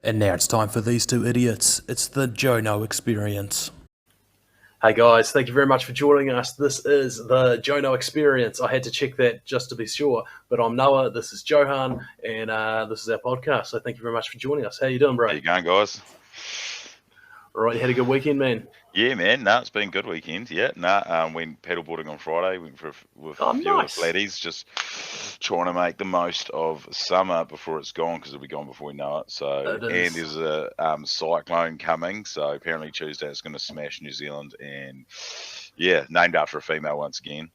And now it's time for these two idiots. It's the Jono Experience. Hey guys, thank you very much for joining us. This is the Jono Experience. I had to check that just to be sure, but I'm Noah, this is Johan, and this is our podcast. So thank you very much for joining us. How you doing, bro? How you going, guys? All right, you had a good weekend, man? Yeah, man. No, it's been a good weekend. Yeah, went paddleboarding on Friday. Went with a few nice. laddies, just trying to make the most of summer before it's gone, because it'll be gone before we know it. So, and there's a cyclone coming. So apparently Tuesday it's going to smash New Zealand, and yeah, named after a female once again.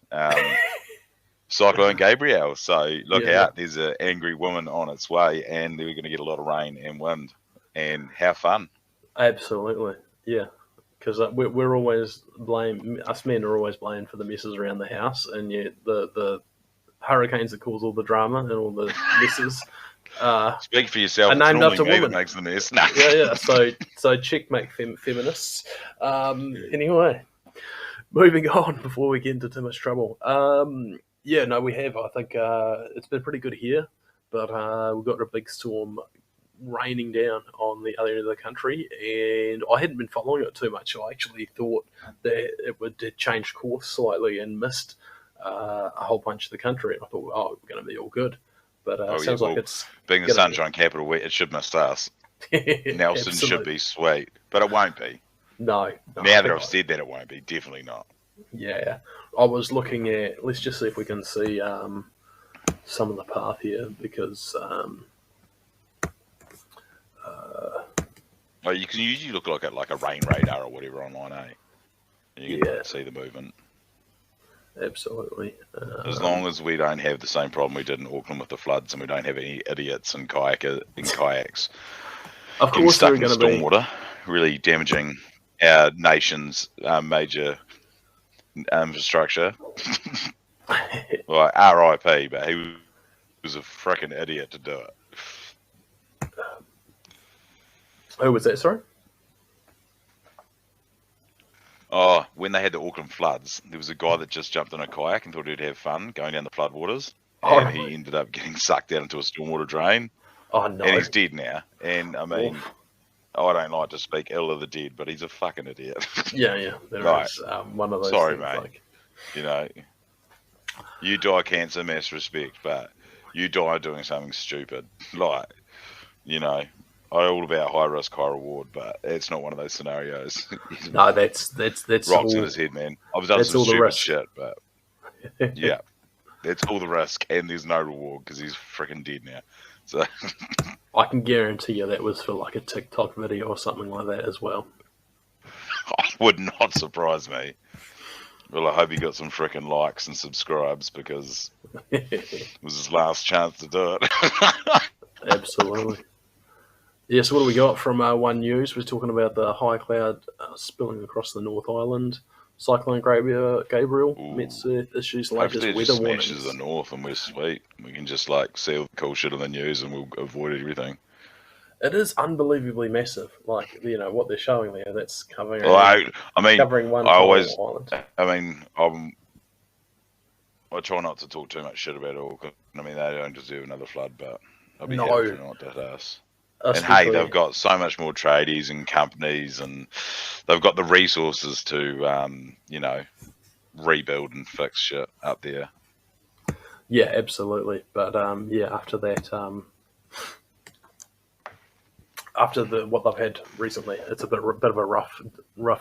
Cyclone Gabrielle. So look out, there's an angry woman on its way, and we're going to get a lot of rain and wind, and have fun. Absolutely, yeah. Because we're always us men are always blamed for the messes around the house, and yet the hurricanes that cause all the drama and all the messes. Speak for yourself. Are named after women. That makes the mess. Nah. Yeah. So checkmate feminists. Anyway, moving on before we get into too much trouble. We have. I think it's been pretty good here, but we've got a big storm raining down on the other end of the country, and I hadn't been following it too much. I actually thought that it would change course slightly and missed a whole bunch of the country, and I thought, we're going to be all good. But it sounds like it's being the sunshine capital, it should miss us. Nelson should be sweet, but it won't be. No. Now that I've said that, it won't be. Definitely not. Yeah, I was looking at. Let's just see if we can see some of the path here, because. You can usually look like a rain radar or whatever online, eh? You can see the movement. Absolutely. As long as we don't have the same problem we did in Auckland with the floods, and we don't have any idiots in kayaks, of course, stuck in stormwater, really damaging our nation's major infrastructure. Like RIP, but he was a freaking idiot to do it. Who was that, sorry? Oh, when they had the Auckland floods, there was a guy that just jumped in a kayak and thought he'd have fun going down the floodwaters. And he ended up getting sucked out into a stormwater drain. Oh, no. And he's dead now. And, I mean, I don't like to speak ill of the dead, but he's a fucking idiot. Yeah. There is one of those Sorry, things, mate. like... You know, you die cancer, mass respect, but you die doing something stupid. Like, you know... I'm all about high risk, high reward, but it's not one of those scenarios. No, that's rocks all, in his head, man. I've done some stupid shit, but yeah, that's all the risk, and there's no reward because he's freaking dead now. So I can guarantee you that was for like a TikTok video or something like that as well. Would not surprise me. Well, I hope he got some freaking likes and subscribes, because it was his last chance to do it. Absolutely. Yes, what do we got from One News? We're talking about the high cloud spilling across the North Island. Cyclone Gabrielle meets issues like this weather warnings. Smashes the north, and we're sweet. We can just see all the cool shit in the news, and we'll avoid everything. It is unbelievably massive. Like, what they're showing there, that's covering. Covering one island. I try not to talk too much shit about Auckland. I mean, they don't deserve another flood, but I'll be happy for not that us. And hey, they've got so much more tradies and companies, and they've got the resources to, rebuild and fix shit up there. Yeah, absolutely. But after that, after what they've had recently, it's a bit of a rough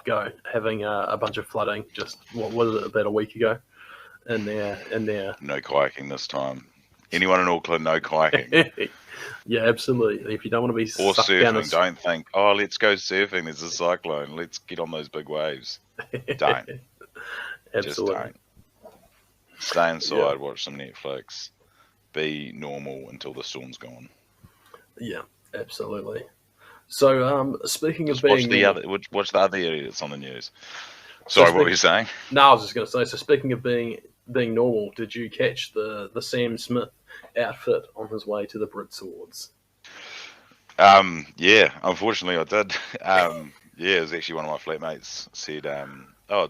go, having a bunch of flooding. Just what was it, about a week ago? And there. No kayaking this time. Anyone in Auckland, no kayaking. Yeah, absolutely. If you don't want to be or sucked surfing, down don't think, let's go surfing. There's a cyclone. Let's get on those big waves. Don't. Absolutely. Just don't. Stay inside, watch some Netflix. Be normal until the storm's gone. Yeah, absolutely. So, speaking of watch the other idiots on the news. Sorry, what were you saying? No, I was just going to say. So, speaking of being normal, did you catch the Sam Smith outfit on his way to the Brits Awards? Yeah, unfortunately I did. It was actually one of my flatmates said,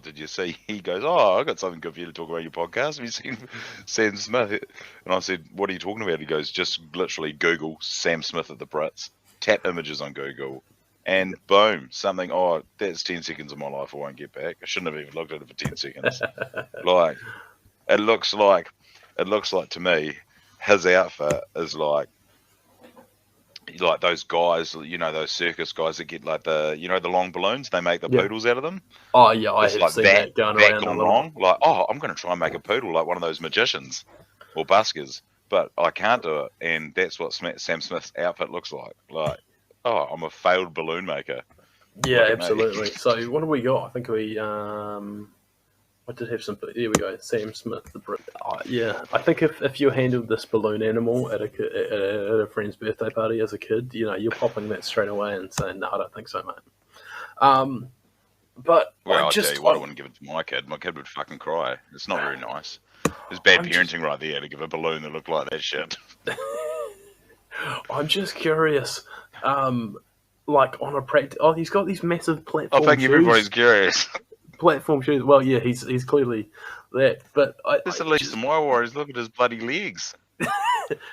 did you see? He goes, I got something good for you to talk about your podcast. Have you seen Sam Smith? And I said, what are you talking about? He goes, just literally Google Sam Smith at the Brits. tap images on Google, and boom, something. Oh, that's 10 seconds of my life I won't get back. I shouldn't have even looked at it for 10 seconds. Like, it looks like to me, his outfit is like those guys, those circus guys that get like the long balloons. They make the poodles out of them. Oh yeah, I It's have like seen that going around gone a little. wrong. Like, I'm going to try and make a poodle like one of those magicians or buskers, but I can't do it. And that's what Sam Smith's outfit looks like. Like, I'm a failed balloon maker. Yeah, absolutely. So what do we got? I think we I did have some. Here we go. Sam Smith, the Brit. Yeah, I think if you handled this balloon animal at a friend's birthday party as a kid, you're popping that straight away and saying, "No, I don't think so, mate." But I'll tell you what, I wouldn't give it to my kid. My kid would fucking cry. It's not very nice. It's bad parenting right there to give a balloon that looked like that shit. I'm just curious. Like on a practice. Oh, he's got these massive platform shoes. I think everybody's curious. Platform shoes. Well, yeah, he's clearly that. But That's at least my worries. Look at his bloody legs.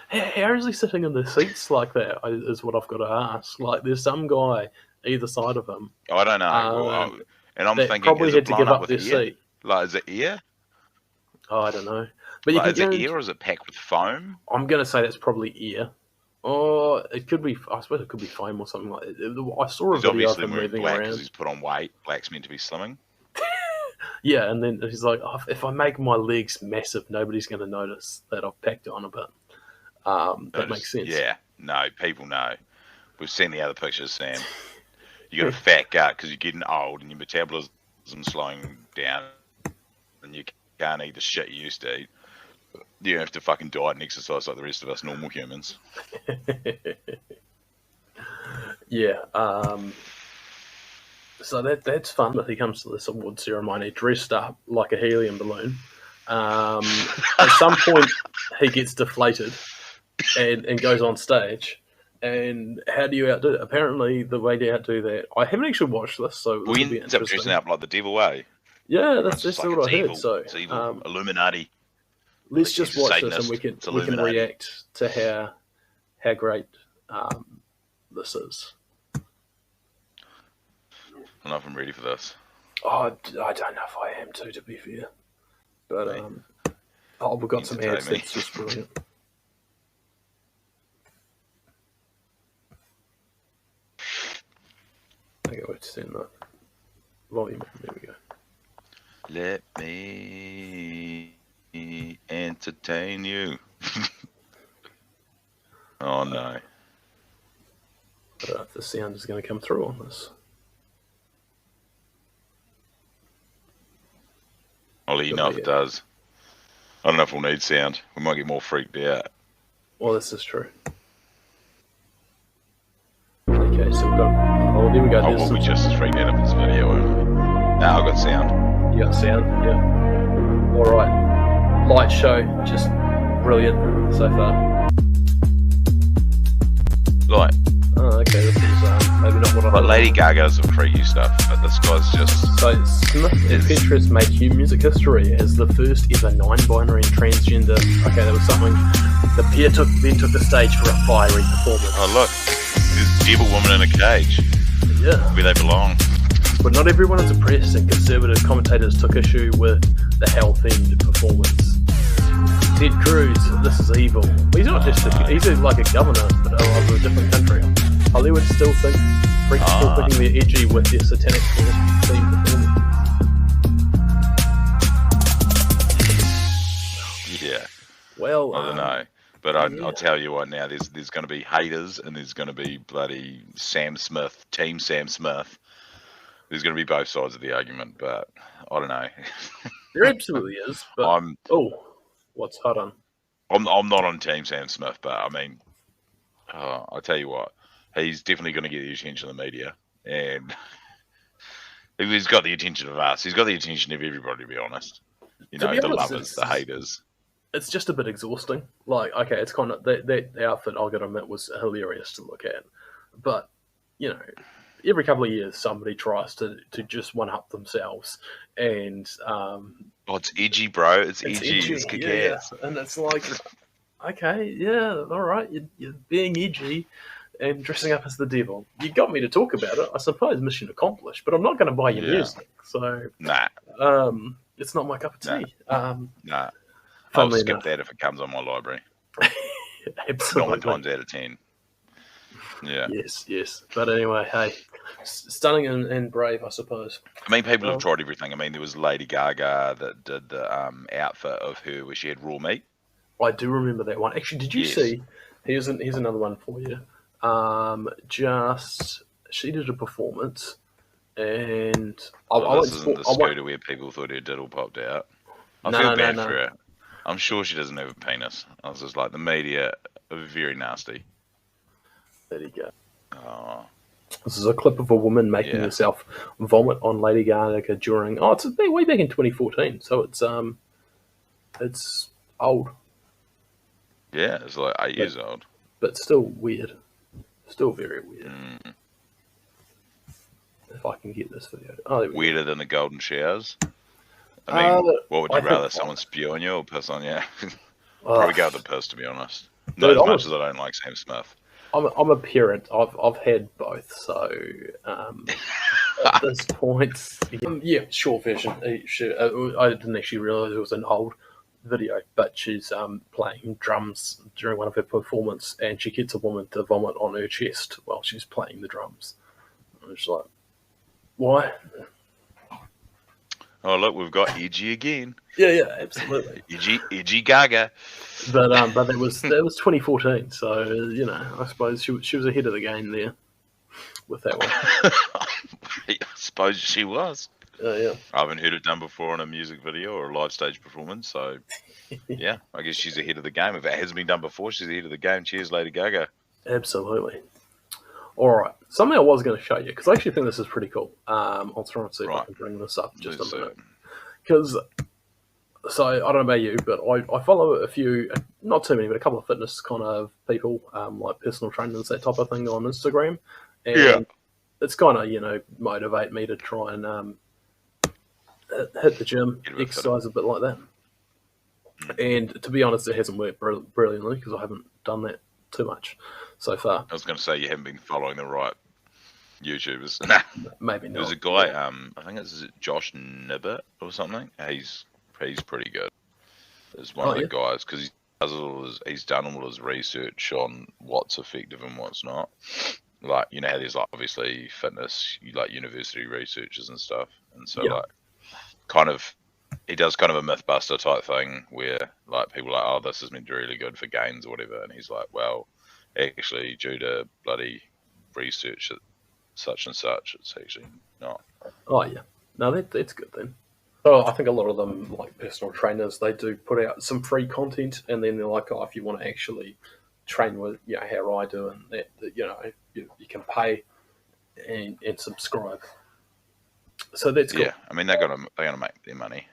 How is he sitting in the seats like that? Is what I've got to ask. Like, there's some guy either side of him. I don't know. And I'm thinking, probably is had it to give blown up with their air? seat. Like, is it air? Oh, I don't know. But Like, is it air or is it packed with foam? I'm going to say that's probably air. Or it could be. I suppose it could be foam or something like that. I saw a video of him moving black around. Because he's put on weight. Black's meant to be slimming. Yeah, and then he's like, if I make my legs massive, nobody's going to notice that I've packed it on a bit. That makes sense. Yeah, no, people know. We've seen the other pictures, Sam. You got a fat gut because you're getting old and your metabolism's slowing down, and you can't eat the shit you used to eat. You have to fucking diet and exercise like the rest of us normal humans. Yeah. So that's fun. If he comes to this award ceremony dressed up like a helium balloon, at some point he gets deflated and goes on stage. And how do you outdo it? Apparently, the way to outdo that, I haven't actually watched this, so we end up dressing up like the devil, eh? Yeah, that's what I heard. Evil. So it's evil. Illuminati. Let's just watch this, and we can react to how great this is. I don't know if I'm ready for this. Oh, I don't know if I am too, to be fair. But we've got some ads. That's just brilliant. Okay, let's turn the volume on. There we go. Let me entertain you. Oh no. I don't know if the sound is going to come through on this. I'll let you know if it does. I don't know if we'll need sound. We might get more freaked out. Well, this is true. Okay, so we've got... Oh, there we go. Oh, we'll be just as freaked out if it's video only. Now I've got sound. You got sound? Yeah. Alright. Light show. Just brilliant so far. Light. Oh, okay. This is maybe not what I But Lady Gaga's some freaky stuff, but this guy's just... So, Smith and Petrus make music history as the first ever non-binary and transgender... Okay, that was something... The pair then took the stage for a fiery performance. Oh, look. There's a devil woman in a cage. Yeah. Where they belong. But not everyone is oppressed, and conservative commentators took issue with the hell-themed performance. Ted Cruz, this is evil. He's not just he's like a governor of a different country. Hollywood still thinking they're edgy with their satanic themed performance. Yeah. Well, I don't know. But I'll tell you what now, there's going to be haters and there's going to be bloody Sam Smith, Team Sam Smith. There's going to be both sides of the argument, but I don't know. There absolutely is. But what's hot on? I'm not on Team Sam Smith, but I mean, I'll tell you what, he's definitely going to get the attention of the media, and he's got the attention of us. He's got the attention of everybody, to be honest. The lovers, the haters. It's just a bit exhausting. Like, okay, it's kind of that outfit, I'll gotta admit, was hilarious to look at. But, every couple of years somebody tries to just one-up themselves. And it's edgy, bro. It's edgy. It's kick-ass. Yeah. And it's like, okay, yeah, all right, you're being edgy. and dressing up as the devil. You got me to talk about it. I suppose mission accomplished, but I'm not going to buy your music. So, Nah. It's not my cup of tea. Nah. I'll Funnily skip enough. that if it comes on my library. Absolutely. 9 times out of 10. Yeah. Yes. But anyway, hey, stunning and brave, I suppose. I mean, people have tried everything. I mean, there was Lady Gaga that did the outfit of her where she had raw meat. I do remember that one. Actually, did you see? Here's another one for you. She did a performance, and this isn't the scooter where people thought her diddle popped out. I feel bad for her. I'm sure she doesn't have a penis. I was just like, the media are very nasty. There you go. Oh. This is a clip of a woman making herself vomit on Lady Gaga during. Oh, it's way back in 2014, so it's old. Yeah, it's like 8 years old. But still weird. Still very weird. If I can get this video. Oh, weirder than the golden showers? I mean, what would you rather, someone spew on you or piss on you? Probably go with the piss, to be honest. Not as much as I don't like Sam Smith. I'm a parent. I've had both, so at this point, short version. I didn't actually realise it was an old video, but she's playing drums during one of her performances, and she gets a woman to vomit on her chest while she's playing the drums. I was like, why? Oh, look, we've got edgy again. Yeah, absolutely. edgy Gaga. But that was 2014, so I suppose she was ahead of the game there with that one. I suppose she was. Yeah. I haven't heard it done before in a music video or a live stage performance, so yeah, I guess she's ahead of the game. If it hasn't been done before, she's ahead of the game. Cheers, Lady Gaga. Absolutely. All right, something I was going to show you, because I actually think this is pretty cool. I'll try and see if I can bring this up just a minute. Because, so, I don't know about you, but I follow a few, not too many, but a couple of fitness kind of people, like personal trainers, that type of thing on Instagram. And it's kind of, motivate me to try and hit the gym, exercise a bit like that. And to be honest, it hasn't worked brilliantly, because I haven't done that too much so far. I was going to say you haven't been following the right YouTubers. Maybe not. There's a guy, I think it's Josh Nibbett or something. He's pretty good. It's one of the guys, because he's done all his research on what's effective and what's not. Like, how there's like obviously fitness, like university researchers and stuff, and so like kind of. He does kind of a Mythbuster type thing where like people are like, oh, this has been really good for gains or whatever, and he's like, well, actually, due to bloody research at such and such, it's actually not. Oh yeah, no, that's good then. So I think a lot of them, like personal trainers, they do put out some free content, and then they're like, oh, if you want to actually train with how I do, and that you can pay and subscribe. So that's cool. Yeah, I mean they're gonna make their money.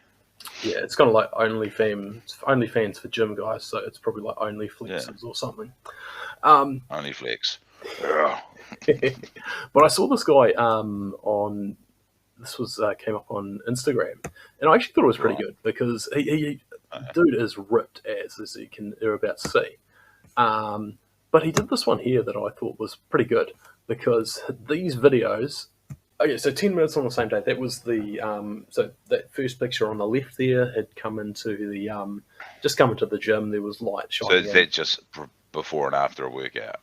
Yeah, it's kind of like OnlyFans for gym guys, so it's probably like OnlyFlexes or something. OnlyFlex. But I saw this guy came up on Instagram, and I actually thought it was pretty good, because he dude is ripped as you can about to see. But he did this one here that I thought was pretty good, because these videos. Okay, so 10 minutes on the same day. That was the so that first picture on the left there had come into the just come into the gym. There was light shining. So is that just before and after a workout?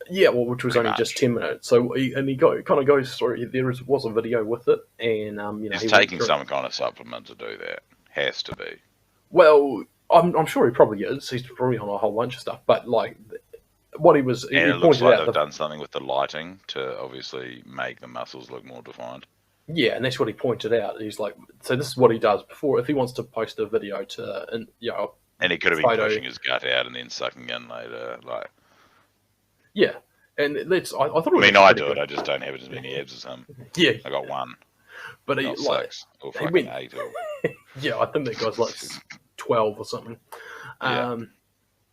Yeah, well, which was only just 10 minutes. So kind of goes through. There was a video with it, and he's taking some kind of supplement to do that. Has to be. Well, I'm sure he probably is. He's probably on a whole bunch of stuff, but like. What he was, and it looks like they've done something with the lighting to obviously make the muscles look more defined. Yeah, and that's what he pointed out. He's like, so this is what he does before. If he wants to post a video and he could have been pushing his gut out and then sucking in later, like. Yeah, and that's. I thought. It was I do it. I just don't have as many abs as him. Yeah, I got one. But he not like 6 or fucking 8. Or... yeah, I think that guy's like 12 or something. Yeah.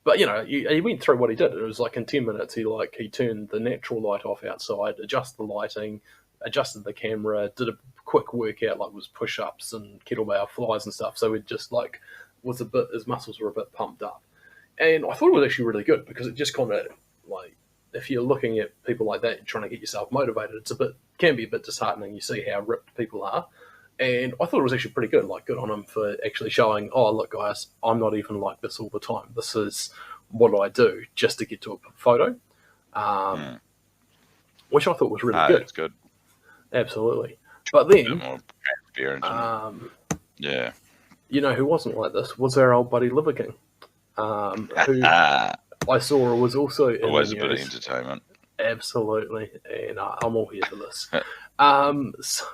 But he went through what he did. It was like in 10 minutes, he turned the natural light off outside, adjusted the lighting, adjusted the camera, did a quick workout, like was push-ups and kettlebell flies and stuff. So it just like was his muscles were a bit pumped up, and I thought it was actually really good, because it just kind of like if you're looking at people like that, trying to get yourself motivated, can be a bit disheartening. You see how ripped people are. And I thought it was actually pretty good. Like, good on him for actually showing, oh, look, guys, I'm not even like this all the time. This is what I do just to get to a photo, which I thought was really good. It's good. Absolutely. But then, yeah, you know who wasn't like this was our old buddy Liver King, who I saw was also in always the a bit of news. entertainment. Absolutely, and I'm all here for this. So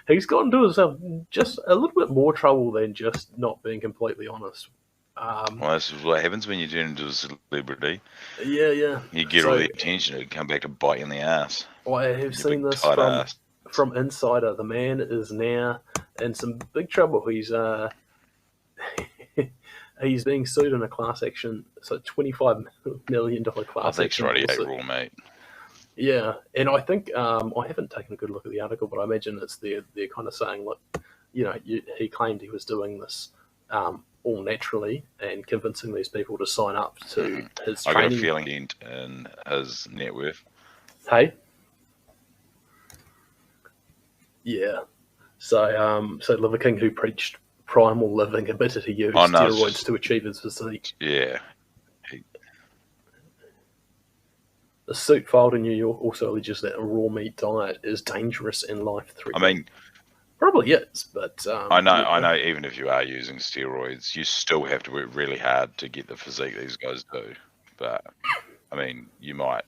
he's gotten into himself just a little bit more trouble than just not being completely honest. Well, this is what happens when you turn into a celebrity. Yeah. You get all the attention, it come back to bite you in the ass. I have seen this from Insider. The man is now in some big trouble. He's he's being sued in a class action, so $25 million class action. That's right, rule, mate. Yeah, and I think I haven't taken a good look at the article, but I imagine it's they're kind of saying, look, you know, he claimed he was doing this all naturally and convincing these people to sign up to his training. I got a feeling in his net worth. Hey? Yeah. So Liver King, who preached primal living, admitted he used steroids to achieve his physique. Yeah. The suit filed in New York also alleges that a raw meat diet is dangerous and life-threatening. I mean, probably is, but I know. Even if you are using steroids, you still have to work really hard to get the physique these guys do. But I mean, you might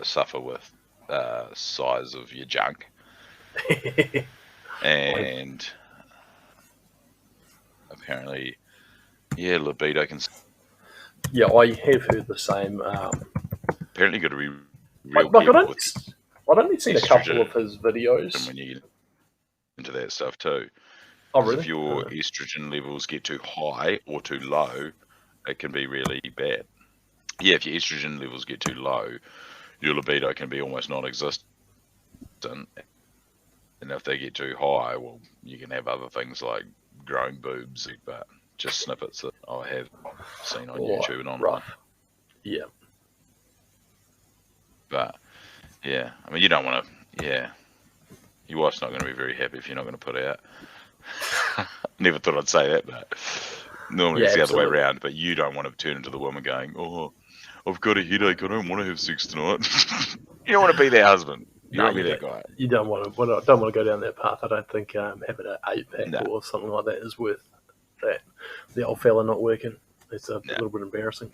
suffer with size of your junk, and apparently, libido can. Yeah, I have heard the same. Apparently, got to be real careful. I've only seen a couple of his videos. When you get into that stuff too. Oh, really? If your estrogen levels get too high or too low, it can be really bad. Yeah, if your estrogen levels get too low, your libido can be almost non-existent. And if they get too high, well, you can have other things like growing boobs, but just snippets that I have seen on YouTube and online. Rough. Yeah. But, yeah, I mean, you don't want to, your wife's not going to be very happy if you're not going to put out. Never thought I'd say that, but normally it's the other way around. But you don't want to turn into the woman going, oh, I've got a headache, I don't want to have sex tonight. You don't want to be that husband. You don't want to be that guy. You don't want to go down that path. I don't think having an 8-pack or something like that is worth that. The old fella not working. It's a little bit embarrassing.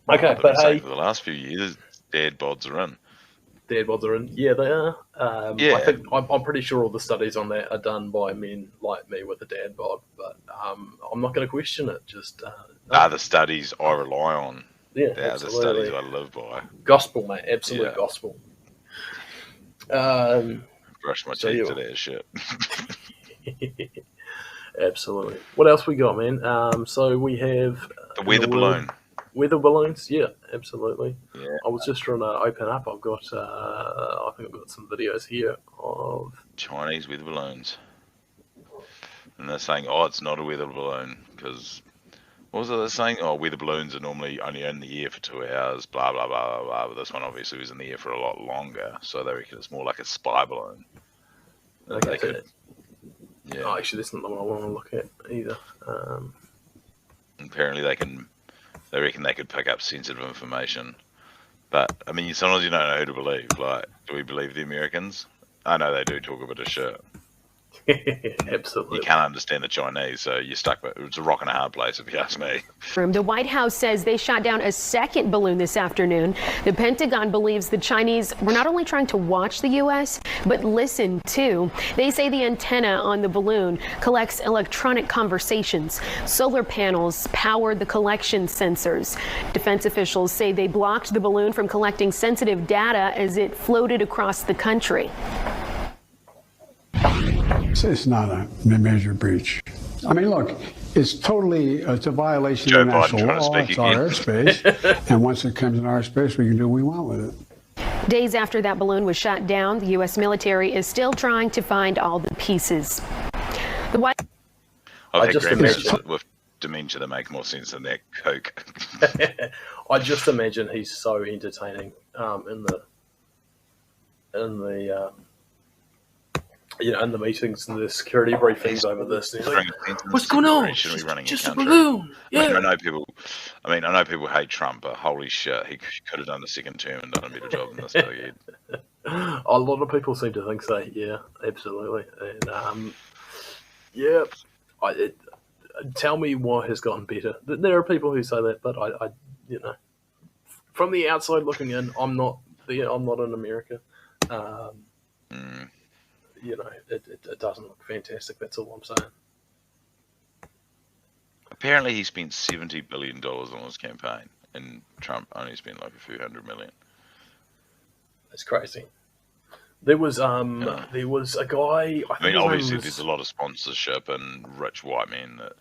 Okay, but hey, for the last few years, dad bods are in. Dad bods are in. Yeah, they are. I think I'm pretty sure all the studies on that are done by men like me with a dad bod, but I'm not going to question it. Just the studies I rely on. Yeah, they're the studies I live by. Gospel, mate. Absolute gospel. Brush my teeth to that shit. Absolutely. What else we got, man? So we have the weather balloon. Weather balloons, yeah, absolutely. Yeah. I was just trying to open up. I've got, I think I've got some videos here of Chinese weather balloons, and they're saying, "Oh, it's not a weather balloon," because what was it they're saying? Oh, weather balloons are normally only in the air for 2 hours. Blah blah blah blah blah. But this one obviously was in the air for a lot longer, so they reckon it's more like a spy balloon. Okay. Yeah. Oh, actually, that's not the one I want to look at either. Apparently, they reckon they could pick up sensitive information. But, I mean, sometimes you don't know who to believe. Like, do we believe the Americans? I know they do talk a bit of shit. Absolutely. You can't understand the Chinese, so you're stuck. But it's a rock and a hard place, if you ask me. The White House says they shot down a second balloon this afternoon. The Pentagon believes the Chinese were not only trying to watch the U.S., but listen too. They say the antenna on the balloon collects electronic conversations. Solar panels power the collection sensors. Defense officials say they blocked the balloon from collecting sensitive data as it floated across the country. It's not a major breach. I mean, look, it's a violation of national law. It's our airspace. And once it comes in our space, we can do what we want with it. Days after that balloon was shot down, the U.S. military is still trying to find all the pieces. I've had great pictures with dementia that make more sense than that coke. I just imagine he's so entertaining in the in the meetings and the security briefings over this. He's like, what's going on? Just a balloon. Yeah. I know people hate Trump, but holy shit, he could have done the second term and done a better job than this bughead. A lot of people seem to think so. Yeah, absolutely. And tell me what has gotten better. There are people who say that, but I from the outside looking in, I'm not in America. It doesn't look fantastic. That's all I'm saying. Apparently, he spent $70 billion on his campaign, and Trump only spent like a few $100 million. That's crazy. There was a guy. I mean, obviously, there's a lot of sponsorship and rich white men that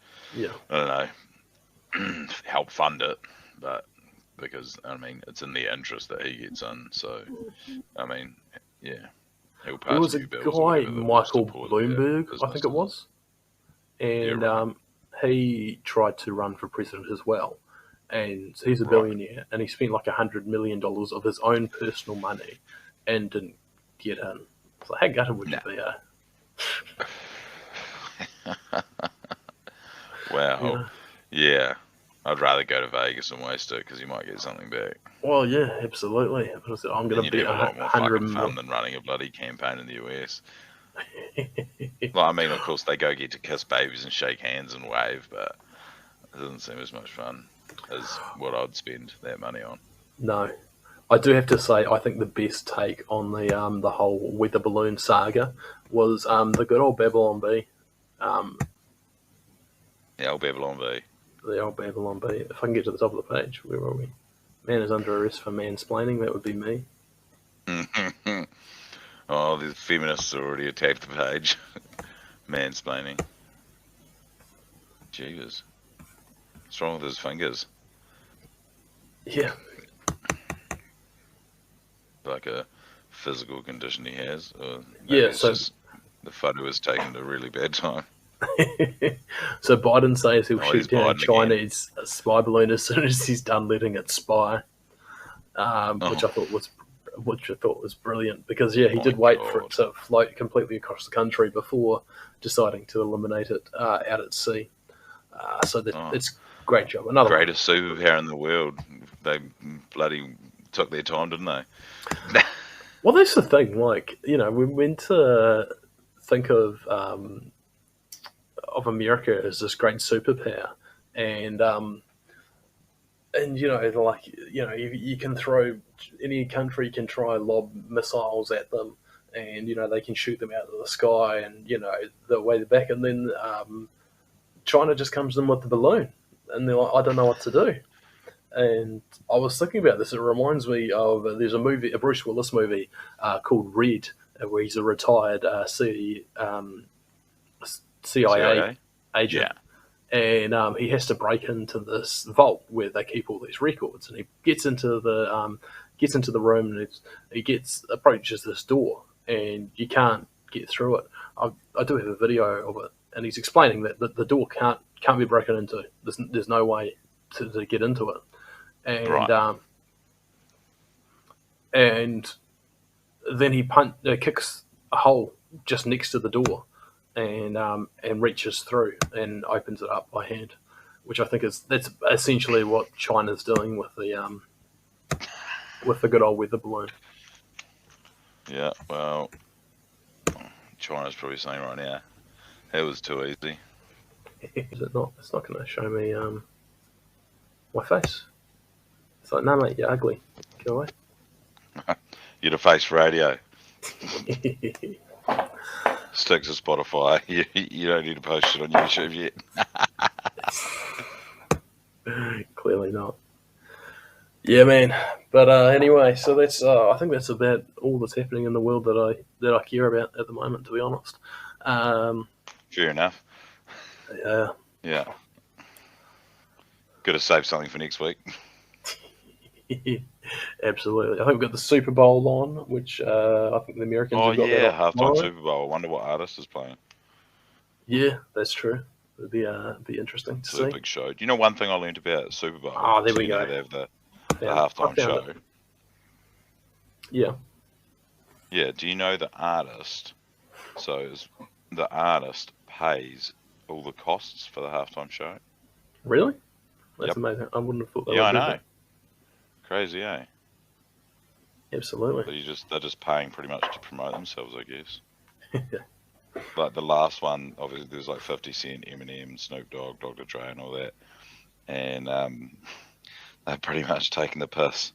I don't know help fund it, but because it's in their interest that he gets in. So, I mean, yeah. There was a guy, Michael Bloomberg, I think it was, and he tried to run for president as well, and he's a billionaire, and he spent like $100 million of his own personal money, and didn't get in. So how gutted would you be? Wow, yeah. I'd rather go to Vegas and waste it because you might get something back. Well, yeah, absolutely. I'm going to bet a lot more fucking fun than running a bloody campaign in the US. Well, I mean, of course, they get to kiss babies and shake hands and wave, but it doesn't seem as much fun as what I'd spend that money on. No. I do have to say, I think the best take on the whole weather balloon saga was the good old Babylon Bee. The old Babylon Bee. The old Babylon Bee. If I can get to the top of the page, where are we? Man is under arrest for mansplaining. That would be me. Oh, the feminists already attacked the page. Mansplaining. Jesus. What's wrong with his fingers? Yeah. Like a physical condition he has? Or so the photo was taken at a really bad time. So Biden says he'll shoot down a Chinese spy balloon as soon as he's done letting it spy, which I thought was brilliant because he did wait for it to float completely across the country before deciding to eliminate it out at sea. So it's a great job. Another greatest superpower in the world. They bloody took their time, didn't they? Well, that's the thing. Like, we went to think of America as this great superpower, and you can throw, any country can try lob missiles at them, and they can shoot them out of the sky, and the way they're back, and then China just comes in with the balloon, and they're like, I don't know what to do. And I was thinking about this. It reminds me of there's a Bruce Willis movie called Red, where he's a retired CIA agent, and he has to break into this vault where they keep all these records, and he gets into the room, and he approaches this door, and you can't get through it. I do have a video of it, and he's explaining that the door can't be broken into. There's no way to get into it, and and then he kicks a hole just next to the door, and reaches through and opens it up by hand, which I think that's essentially what China's doing with the good old weather balloon. Yeah, well, China's probably saying right now, it was too easy. Is it not? It's not going to show me my face. It's like, no, mate, you're ugly. Go away. You're the face radio. Stick to Spotify. You don't need to post it on YouTube yet. Clearly not. Yeah, man. But anyway, so that's I think that's about all that's happening in the world that I care about at the moment, to be honest. Fair enough. Yeah. Got to save something for next week. Absolutely. I think we've got the Super Bowl on, which I think the Americans have got that halftime Super Bowl. I wonder what artist is playing. Yeah, that's true. It'd be interesting to It's a see. big show. Do you know one thing I learned about Super Bowl? Oh, there we You know, go. they have the I halftime found show. it. Yeah. Yeah. Do you know the artist? So the artist pays all the costs for the halftime show. Really? That's Yep. amazing. I wouldn't have thought that Yeah, I would be know. that. Crazy, eh? Absolutely. So they're just paying pretty much to promote themselves, I guess. Like the last one, obviously, there's like 50 Cent, Eminem, Snoop Dogg, Dr. Dre, and all that, and they're pretty much taking the piss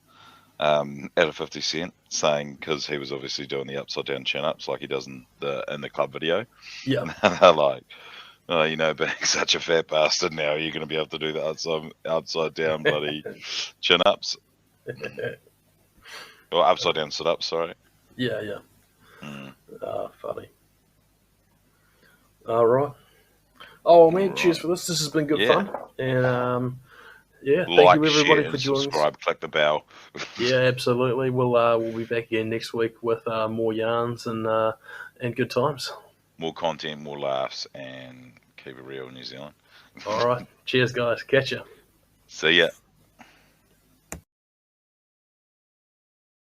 out of 50 Cent, saying because he was obviously doing the upside down chin ups like he does in the club video. Yeah. And they're like, oh, you know, being such a fat bastard now, you're going to be able to do the upside down bloody chin ups. Or upside down sit ups, sorry. Yeah, yeah. Mm. Funny. All right. Oh, man, All cheers right. for this. This has been good Yeah. fun. And, yeah, thank Like, you, everybody, share, for and joining us. subscribe, click the bell. Yeah, absolutely. We'll be back again next week with more yarns and good times. More content, more laughs, and keep it real in New Zealand. All right. Cheers, guys. Catch ya. See ya.